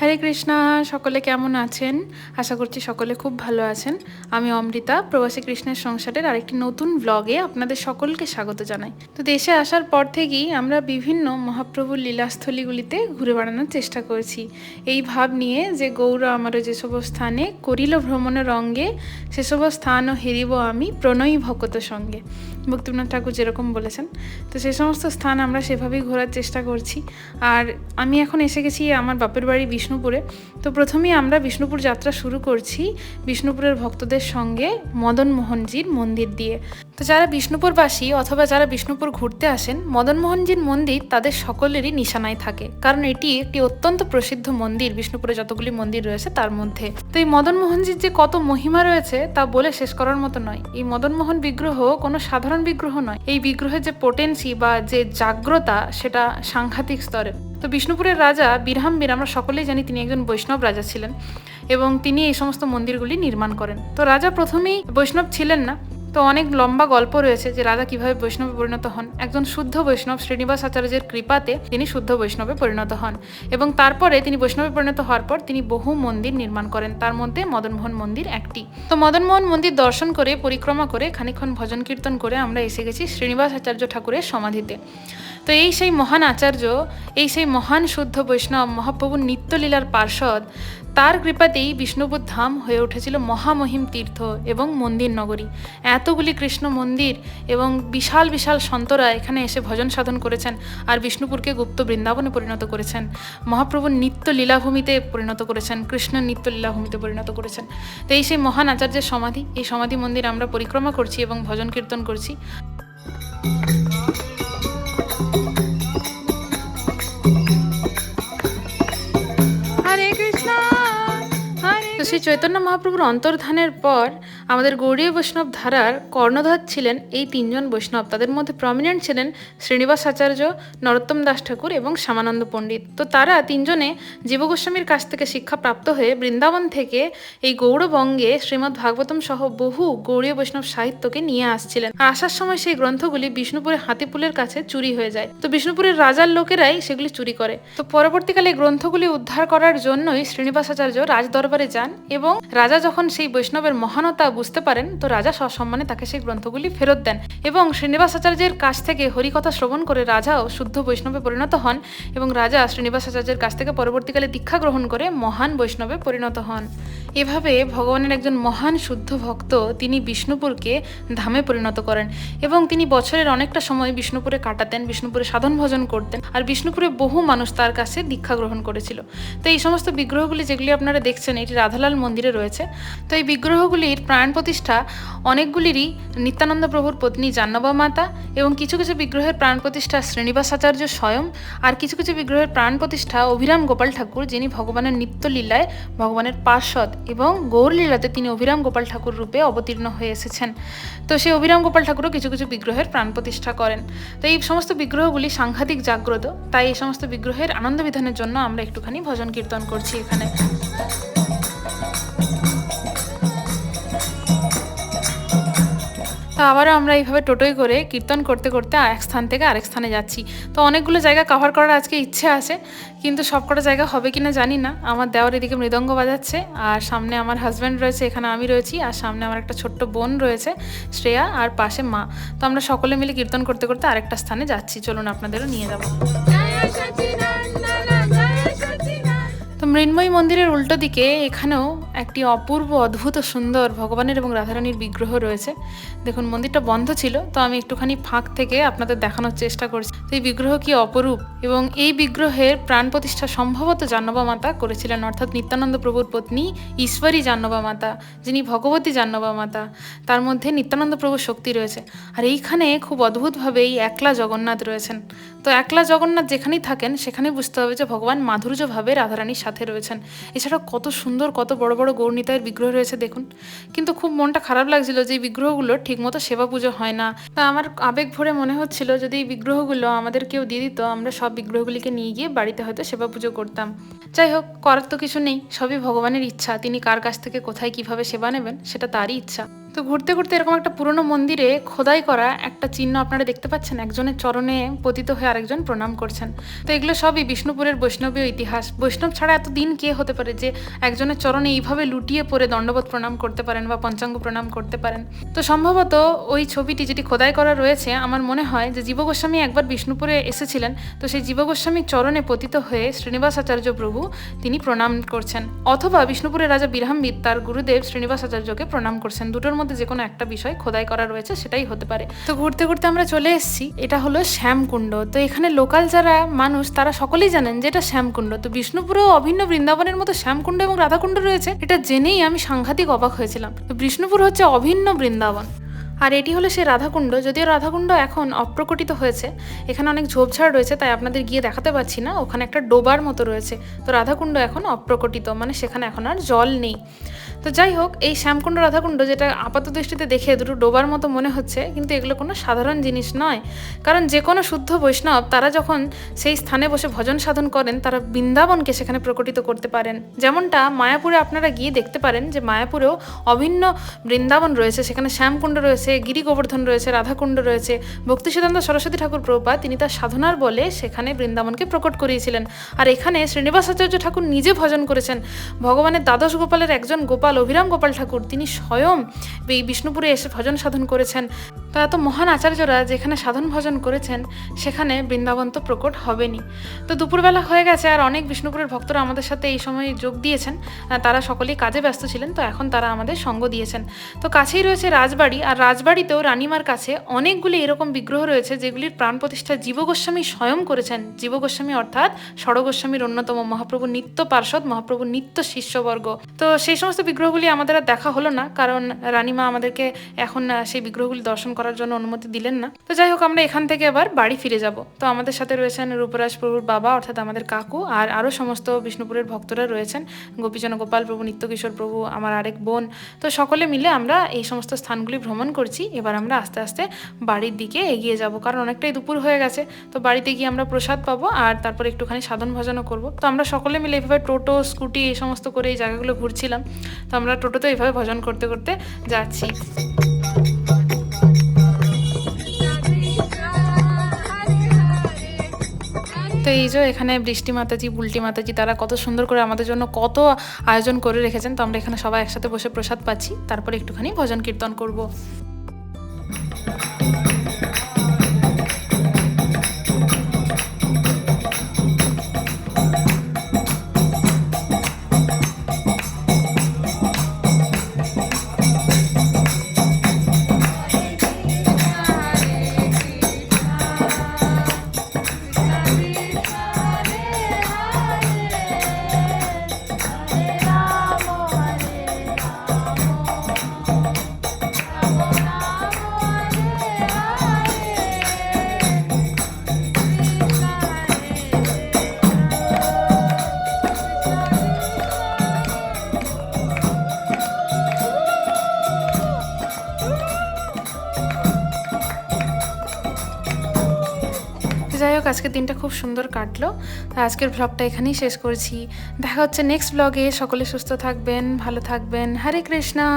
হরে কৃষ্ণা। সকলে কেমন আছেন? আশা করছি সকলে খুব ভালো আছেন। আমি অমৃতা, প্রবাসী কৃষ্ণের সংসারের আরেকটি নতুন ব্লগে আপনাদের সকলকে স্বাগত জানাই। তো দেশে আসার পর থেকেই আমরা বিভিন্ন মহাপ্রভুর লীলাস্থলীগুলিতে ঘুরে বেড়ানোর চেষ্টা করেছি, এই ভাব নিয়ে যে গৌর আমার যেসব স্থানে করিল ভ্রমণের অঙ্গে, সেসব স্থানও হেরিব আমি প্রণয়ী ভকত সঙ্গে। ভক্তিবিনোদ ঠাকুর যেরকম বলেছেন, তো সে সমস্ত স্থান আমরা সেভাবেই ঘোরার চেষ্টা করছি। আর আমি এখন এসে গেছি আমার বাপের বাড়ি বিষ্ণুপুরে। তো প্রথমেই আমরা বিষ্ণুপুর যাত্রা শুরু করছি বিষ্ণুপুরের ভক্তদের সঙ্গে মদন মোহনজির মন্দির দিয়ে। তো যারা বিষ্ণুপুরবাসী অথবা যারা বিষ্ণুপুর ঘুরতে আসেন, মদন মোহনজির মন্দির তাদের সকলেরই নিশানায় থাকে, কারণ এটি একটি অত্যন্ত প্রসিদ্ধ মন্দির বিষ্ণুপুরে যতগুলি মন্দির রয়েছে তার মধ্যে। তো এই মদন মোহনজির যে কত মহিমা রয়েছে তা বলে শেষ করার মতো নয়। এই মদন মোহন বিগ্রহ কোনো সাধারণ বিগ্রহ নয়। এই বিগ্রহের যে পোটেন্সি বা যে জাগ্রতা, সেটা সাংঘাতিক স্তরের। তো বিষ্ণুপুরের রাজা বীরহাম্বীর, আমরা সকলেই জানি তিনি একজন বৈষ্ণব রাজা ছিলেন এবং তিনি এই সমস্ত মন্দিরগুলি নির্মাণ করেন। তো রাজা প্রথমেই বৈষ্ণব ছিলেন না। তো অনেক লম্বা গল্প রয়েছে যে রাজা কিভাবে বৈষ্ণবে পরিণত হন। একজন শুদ্ধ বৈষ্ণব শ্রীনিবাস আচার্যের কৃপাতে তিনি শুদ্ধ বৈষ্ণবে পরিণত হন এবং তারপরে তিনি বৈষ্ণবে পরিণত হওয়ার পর তিনি বহু মন্দির নির্মাণ করেন, তার মধ্যে মদনমোহন মন্দির একটি। তো মদনমোহন মন্দির দর্শন করে, পরিক্রমা করে, খানিকক্ষণ ভজন কীর্তন করে আমরা এসে গেছি শ্রীনিবাস আচার্য ঠাকুরের সমাধিতে। তো এই সেই মহান আচার্য, এই সেই মহান শুদ্ধ বৈষ্ণব, মহাপ্রভুর নিত্যলীলার পার্ষদ, তার কৃপাতেই বিষ্ণুপুর ধাম হয়ে উঠেছিল মহামহিম তীর্থ এবং মন্দির নগরী। এতগুলি কৃষ্ণ মন্দির এবং বিশাল বিশাল সন্তরা এখানে এসে ভজন সাধন করেছেন আর বিষ্ণুপুরকে গুপ্ত বৃন্দাবনে পরিণত করেছেন, মহাপ্রভুর নিত্য লীলাভূমিতে পরিণত করেছেন, কৃষ্ণের নিত্য লীলাভূমিতে পরিণত করেছেন। তো এই সেই মহান আচার্যের সমাধি, এই সমাধি মন্দির আমরা পরিক্রমা করছি এবং ভজন কীর্তন করছি। তো শ্রী চৈতন্য মহাপ্রভুর অন্তর্ধানের পর আমাদের গৌড়ীয় বৈষ্ণব ধারার কর্ণধার ছিলেন এই তিনজন বৈষ্ণব। তাদের মধ্যে প্রমিনেন্ট ছিলেন শ্রীনিবাস আচার্য, নরোত্তম দাস ঠাকুর এবং শ্যামানন্দ পণ্ডিত। তো তারা তিনজনে জীব গোস্বামীর কাছ থেকে শিক্ষা প্রাপ্ত হয়ে বৃন্দাবন থেকে এই গৌড়বঙ্গে শ্রীমদ্ ভাগবতম সহ বহু গৌড়ীয় বৈষ্ণব সাহিত্যকে নিয়ে আসছিলেন। আর আসার সময় সেই গ্রন্থগুলি বিষ্ণুপুরের হাতিপুলের কাছে চুরি হয়ে যায়। তো বিষ্ণুপুরের রাজার লোকেরাই সেগুলি চুরি করে। তো পরবর্তীকালে গ্রন্থগুলি উদ্ধার করার জন্যই শ্রীনিবাস আচার্য রাজদরবারে যান এবং রাজা যখন সেই বৈষ্ণবের মহানতা বুঝতে পারেন, তো রাজা সসম্মানে তাকে সেই গ্রন্থগুলি ফেরত দেন এবং শ্রীনিবাস আচার্যের কাছ থেকে হরিকথা শ্রবণ করে রাজাও শুদ্ধ বৈষ্ণবে পরিণত হন এবং রাজা শ্রীনিবাস আচার্যের কাছ থেকে পরবর্তীকালে দীক্ষা গ্রহণ করে মহান বৈষ্ণবে পরিণত হন। এভাবে ভগবানের একজন মহান শুদ্ধ ভক্ত তিনি বিষ্ণুপুরকে ধামে পরিণত করেন এবং তিনি বছরের অনেকটা সময় বিষ্ণুপুরে কাটাতেন, বিষ্ণুপুরে সাধন ভজন করতেন আর বিষ্ণুপুরে বহু মানুষ তার কাছে দীক্ষা গ্রহণ করেছিল। তো এই সমস্ত বিগ্রহগুলি যেগুলি আপনারা দেখছেন, এটি রাধালাল মন্দিরে রয়েছে। তো এই বিগ্রহগুলির প্রাণ প্রতিষ্ঠা অনেকগুলিরই নিত্যানন্দ প্রভুর পত্নী জাহ্নবা মাতা এবং কিছু কিছু বিগ্রহের প্রাণ প্রতিষ্ঠা শ্রীনিবাস আচার্য স্বয়ং, আর কিছু কিছু বিগ্রহের প্রাণ প্রতিষ্ঠা অভিরাম গোপাল ঠাকুর, যিনি ভগবানের নিত্যলীলায় ভগবানের পার্ষদ এবং গৌরলীলাতে তিনি অভিরাম গোপাল ঠাকুর রূপে অবতীর্ণ হয়ে এসেছেন। তো সেই অভিরাম গোপাল ঠাকুরও কিছু কিছু বিগ্রহের প্রাণ প্রতিষ্ঠা করেন। তো এই সমস্ত বিগ্রহগুলি সাংঘাতিক জাগ্রত, তাই এই সমস্ত বিগ্রহের আনন্দ বিধানের জন্য আমরা একটুখানি ভজন কীর্তন করছি এখানে। তো আবারও আমরা এইভাবে টোটোয় করে কীর্তন করতে করতে এক স্থান থেকে আরেক স্থানে যাচ্ছি। তো অনেকগুলো জায়গা কভার করার আজকে ইচ্ছে আছে, কিন্তু সবকটা জায়গা হবে কিনা জানি না। আমার দেওয়ার এদিকে মৃদঙ্গ বাজাচ্ছে আর সামনে আমার হাজব্যান্ড রয়েছে, এখানে আমি রয়েছি আর সামনে আমার একটা ছোট্ট বোন রয়েছে শ্রেয়া আর পাশে মা। তো আমরা সকলে মিলে কীর্তন করতে করতে আরেকটা স্থানে যাচ্ছি, চলুন আপনাদেরও নিয়ে যাবো। তো মৃন্ময়ী মন্দিরের উল্টো দিকে এখানেও একটি অপূর্ব অদ্ভুত সুন্দর ভগবানের এবং রাধারানীর বিগ্রহ রয়েছে। দেখুন, মন্দিরটা বন্ধ ছিল, তো আমি একটুখানি ফাঁক থেকে আপনাদের দেখানোর চেষ্টা করছি। তো এই বিগ্রহ কি অপরূপ, এবং এই বিগ্রহের প্রাণ প্রতিষ্ঠা সম্ভবত জাহ্নবা মাতা করেছিলেন, অর্থাৎ নিত্যানন্দ প্রভুর পত্নী ঈশ্বরী জাহ্নবা মাতা, যিনি ভগবতী জাহ্নবা মাতা। তার মধ্যে নিত্যানন্দ প্রভুর শক্তি রয়েছে। আর এইখানে খুব অদ্ভুতভাবে এই একলা জগন্নাথ রয়েছেন। তো একলা জগন্নাথ যেখানেই থাকেন সেখানেই বুঝতে হবে যে ভগবান মাধুর্যভাবে রাধারানীর সাথে রয়েছেন। এছাড়াও কত সুন্দর, কত বড় বড় গৌরনিতায়ের বিগ্রহ রয়েছে দেখুন। কিন্তু খুব মনটা খারাপ লাগছিল যে এই বিগ্রহগুলোর ঠিকমতো সেবা পুজো হয় না। তা আমার আবেগ ভরে মনে হচ্ছিল যদি এই বিগ্রহগুলো আমাদের কেউ দিয়ে দিত, আমরা সব বিগ্রহগুলিকে নিয়ে গিয়ে বাড়িতে হয়তো সেবা পুজো করতাম। যাই হোক, করার তো কিছু নেই, সবই ভগবানের ইচ্ছা। তিনি কার কাছ থেকে কোথায় কিভাবে সেবা নেবেন সেটা তারই ইচ্ছা। তো ঘুরতে ঘুরতে এরকম একটা পুরনো মন্দিরে খোদাই করা একটা চিহ্ন আপনারা দেখতে পাচ্ছেন, একজনের চরণে পতিত হয়ে আরেকজন প্রণাম করছেন। তো এগুলো সবই বিষ্ণুপুরের বৈষ্ণবীয় ইতিহাস। বৈষ্ণব ছাড়া এতদিন কে হতে পারে যে একজনের চরণে এইভাবে লুটিয়ে পড়ে দণ্ডবোধ প্রণাম করতে পারেন বা পঞ্চাঙ্গ প্রণাম করতে পারেন। তো সম্ভবত ওই ছবিটি যেটি খোদাই করা রয়েছে, আমার মনে হয় যে জীব গোস্বামী একবার বিষ্ণুপুরে এসেছিলেন, তো সেই জীব গোস্বামীর চরণে পতিত হয়ে শ্রীনিবাস আচার্য প্রভু তিনি প্রণাম করছেন, অথবা বিষ্ণুপুরের রাজা বিরহামবিদ তার গুরুদেব শ্রীনিবাস আচার্যকে প্রণাম করছেন। দুটোর মধ্যে যে কোনো একটা বিষয় খোদাই করা রয়েছে, সেটাই হতে পারে। তো ঘুরতে ঘুরতে আমরা চলে এসেছি, এটা হলো শ্যামকুণ্ড। তো এখানে লোকাল যারা মানুষ তারা সকলেই জানেন যে এটা শ্যামকুণ্ড। তো বিষ্ণুপুরেও অভিন্ন বৃন্দাবনের মতো শ্যামকুণ্ড এবং রাধাকুণ্ড রয়েছে, এটা জেনেই আমি সাংঘাতিক অবাক হয়েছিলাম। তো বিষ্ণুপুর হচ্ছে অভিন্ন বৃন্দাবন, আর এটি হলো সেই রাধাকুণ্ড। যদিও রাধাকুণ্ড এখন অপ্রকটিত হয়েছে, এখানে অনেক ঝোপঝাড় রয়েছে, তাই আপনাদের গিয়ে দেখাতে পারছি না। ওখানে একটা ডোবার মতো রয়েছে। তো রাধাকুণ্ড এখন অপ্রকটিত, মানে সেখানে এখন আর জল নেই। তো যাই হোক, এই শ্যামকুণ্ড রাধাকুণ্ড যেটা আপাত দৃষ্টিতে দেখে দুটো ডোবার মতো মনে হচ্ছে, কিন্তু এগুলো কোনো সাধারণ জিনিস নয়। কারণ যে কোনো শুদ্ধ বৈষ্ণব তারা যখন সেই স্থানে বসে ভজন সাধন করেন, তারা বৃন্দাবনকে সেখানে প্রকটিত করতে পারেন। যেমনটা মায়াপুরে আপনারা গিয়ে দেখতে পারেন যে মায়াপুরেও অভিন্ন বৃন্দাবন রয়েছে, সেখানে শ্যামকুণ্ড রয়েছে, গিরি গোবর্ধন রয়েছে, রাধাকুণ্ড রয়েছে। ভক্তি সিদ্ধান্ত সরস্বতী ঠাকুর প্রভুপাদ তিনি তার সাধনার বলে সেখানে বৃন্দাবনকে প্রকট করিয়েছিলেন। আর এখানে শ্রীনিবাস আচার্য ঠাকুর নিজে ভজন করেছেন। ভগবানের দ্বাদশ গোপালের একজন গোপাল অভিরাম গোপাল ঠাকুর তিনি স্বয়ং এই বিষ্ণুপুরে এসে ভজন সাধন করেছেন। তো এত মহান আচার্যরা যেখানে সাধন ভজন করেছেন, সেখানে বৃন্দাবন তো প্রকট হবেনি। তো দুপুরবেলা হয়ে গেছে, আর অনেক বিষ্ণুপুরের ভক্তরা আমাদের সাথে এই সময় যোগ দিয়েছেন। তারা সকলেই কাজে ব্যস্ত ছিলেন, তো এখন তারা আমাদের সঙ্গ দিয়েছেন। তো কাছেই রয়েছে রাজবাড়ি, আর রাজবাড়িতেও রানীমার কাছে অনেকগুলি এরকম বিগ্রহ রয়েছে যেগুলির প্রাণ প্রতিষ্ঠা জীব গোস্বামী স্বয়ং করেছেন। জীব গোস্বামী অর্থাৎ ষড় গোস্বামীর অন্যতম, মহাপ্রভুর নিত্য পার্ষদ, মহাপ্রভুর নিত্য শিষ্যবর্গ। তো সেই সমস্ত বিগ্রহগুলি আমাদের আর দেখা হলো না, কারণ রানীমা আমাদেরকে এখন সেই বিগ্রহগুলি দর্শন করার জন্য অনুমতি দিলেন না। তো যাই হোক, আমরা এখান থেকে আবার বাড়ি ফিরে যাব। তো আমাদের সাথে রয়েছেন রূপরাজ প্রভুর বাবা অর্থাৎ আমাদের কাকু, আর আরও সমস্ত বিষ্ণুপুরের ভক্তরা রয়েছেন, গোপীচন গোপাল প্রভু, নিত্যকিশোর প্রভু, আমার আরেক বোন। তো সকলে মিলে আমরা এই সমস্ত স্থানগুলি ভ্রমণ করছি। এবার আমরা আস্তে আস্তে বাড়ির দিকে এগিয়ে যাব, কারণ অনেকটাই দুপুর হয়ে গেছে। তো বাড়িতে গিয়ে আমরা প্রসাদ পাবো, আর তারপর একটুখানি সাধন ভজনও করবো। তো আমরা সকলে মিলে এইভাবে টোটো, স্কুটি এই সমস্ত করে এই জায়গাগুলো ঘুরছিলাম। তো আমরা টোটোতে এইভাবে ভজন করতে করতে যাচ্ছি। তো এই যে এখানে বৃষ্টি মাতাজি, বুলটি মাতাজি, তারা কত সুন্দর করে আমাদের জন্য কত আয়োজন করে রেখেছেন। তো আমরা এখানে সবাই একসাথে বসে প্রসাদ পাচ্ছি, তারপরে একটুখানি ভজন কীর্তন করব। যাই হোক, আজকের দিনটা খুব সুন্দর কাটলো। আজকের ব্লগটা এখানেই শেষ করছি। দেখা হচ্ছে নেক্সট ব্লগে। সকলে সুস্থ থাকবেন, ভালো থাকবেন। হরে কৃষ্ণা।